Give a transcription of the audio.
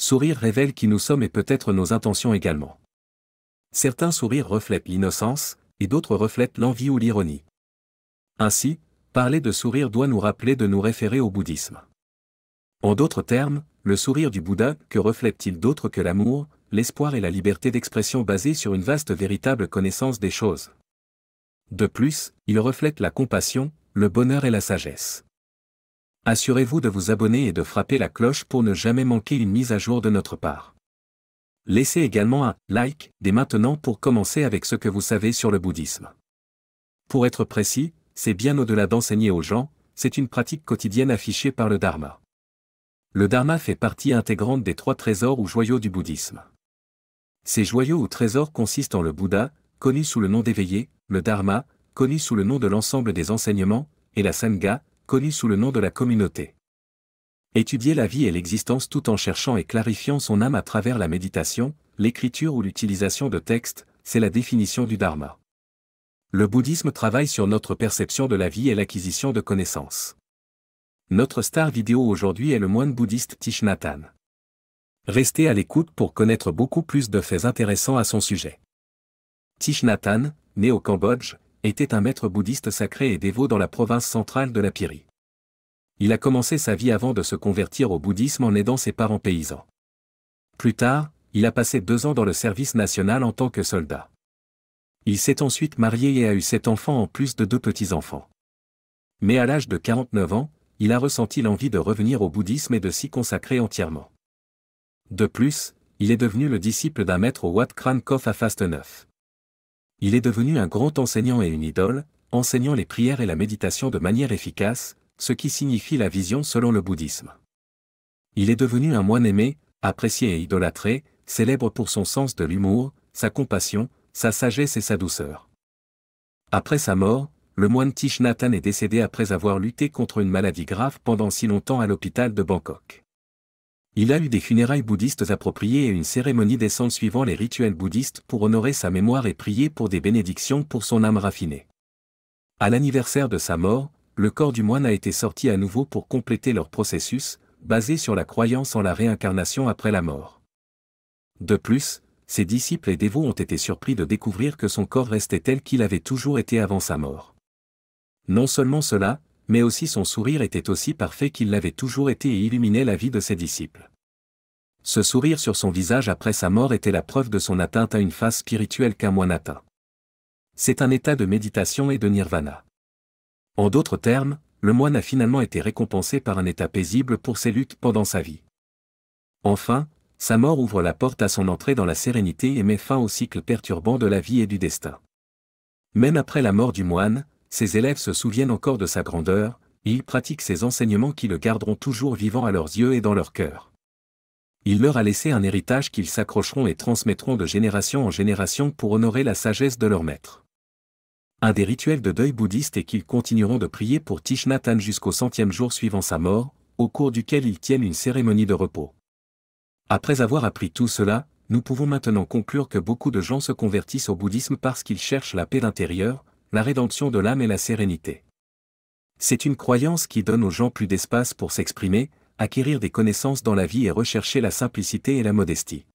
Sourire révèle qui nous sommes et peut-être nos intentions également. Certains sourires reflètent l'innocence, et d'autres reflètent l'envie ou l'ironie. Ainsi, parler de sourire doit nous rappeler de nous référer au bouddhisme. En d'autres termes, le sourire du Bouddha, que reflète-t-il d'autre que l'amour, l'espoir et la liberté d'expression basée sur une vaste véritable connaissance des choses? De plus, il reflète la compassion, le bonheur et la sagesse. Assurez-vous de vous abonner et de frapper la cloche pour ne jamais manquer une mise à jour de notre part. Laissez également un like dès maintenant pour commencer avec ce que vous savez sur le bouddhisme. Pour être précis, c'est bien au-delà d'enseigner aux gens, c'est une pratique quotidienne affichée par le Dharma. Le Dharma fait partie intégrante des 3 trésors ou joyaux du bouddhisme. Ces joyaux ou trésors consistent en le Bouddha, connu sous le nom d'éveillé, le Dharma, connu sous le nom de l'ensemble des enseignements, et la Sangha, connu sous le nom de la communauté. Étudier la vie et l'existence tout en cherchant et clarifiant son âme à travers la méditation, l'écriture ou l'utilisation de textes, c'est la définition du Dharma. Le bouddhisme travaille sur notre perception de la vie et l'acquisition de connaissances. Notre star vidéo aujourd'hui est le moine bouddhiste Thich Nhat Hanh. Restez à l'écoute pour connaître beaucoup plus de faits intéressants à son sujet. Thich Nhat Hanh, né au Cambodge, était un maître bouddhiste sacré et dévot dans la province centrale de la Pyrie. Il a commencé sa vie avant de se convertir au bouddhisme en aidant ses parents paysans. Plus tard, il a passé 2 ans dans le service national en tant que soldat. Il s'est ensuite marié et a eu 7 enfants en plus de 2 petits-enfants. Mais à l'âge de 49 ans, il a ressenti l'envie de revenir au bouddhisme et de s'y consacrer entièrement. De plus, il est devenu le disciple d'un maître au Wat Kran Kof à Faste 9. Il est devenu un grand enseignant et une idole, enseignant les prières et la méditation de manière efficace, ce qui signifie la vision selon le bouddhisme. Il est devenu un moine aimé, apprécié et idolâtré, célèbre pour son sens de l'humour, sa compassion, sa sagesse et sa douceur. Après sa mort, le moine Thich Nhat Hanh est décédé après avoir lutté contre une maladie grave pendant si longtemps à l'hôpital de Bangkok. Il a eu des funérailles bouddhistes appropriées et une cérémonie décente suivant les rituels bouddhistes pour honorer sa mémoire et prier pour des bénédictions pour son âme raffinée. À l'anniversaire de sa mort, le corps du moine a été sorti à nouveau pour compléter leur processus, basé sur la croyance en la réincarnation après la mort. De plus, ses disciples et dévots ont été surpris de découvrir que son corps restait tel qu'il avait toujours été avant sa mort. Non seulement cela, mais aussi son sourire était aussi parfait qu'il l'avait toujours été et illuminait la vie de ses disciples. Ce sourire sur son visage après sa mort était la preuve de son atteinte à une phase spirituelle qu'un moine atteint. C'est un état de méditation et de nirvana. En d'autres termes, le moine a finalement été récompensé par un état paisible pour ses luttes pendant sa vie. Enfin, sa mort ouvre la porte à son entrée dans la sérénité et met fin au cycle perturbant de la vie et du destin. Même après la mort du moine, ses élèves se souviennent encore de sa grandeur, et ils pratiquent ses enseignements qui le garderont toujours vivant à leurs yeux et dans leur cœur. Il leur a laissé un héritage qu'ils s'accrocheront et transmettront de génération en génération pour honorer la sagesse de leur maître. Un des rituels de deuil bouddhiste est qu'ils continueront de prier pour Thich Nhat Hanh jusqu'au 100e jour suivant sa mort, au cours duquel ils tiennent une cérémonie de repos. Après avoir appris tout cela, nous pouvons maintenant conclure que beaucoup de gens se convertissent au bouddhisme parce qu'ils cherchent la paix intérieure, la rédemption de l'âme et la sérénité. C'est une croyance qui donne aux gens plus d'espace pour s'exprimer, acquérir des connaissances dans la vie et rechercher la simplicité et la modestie.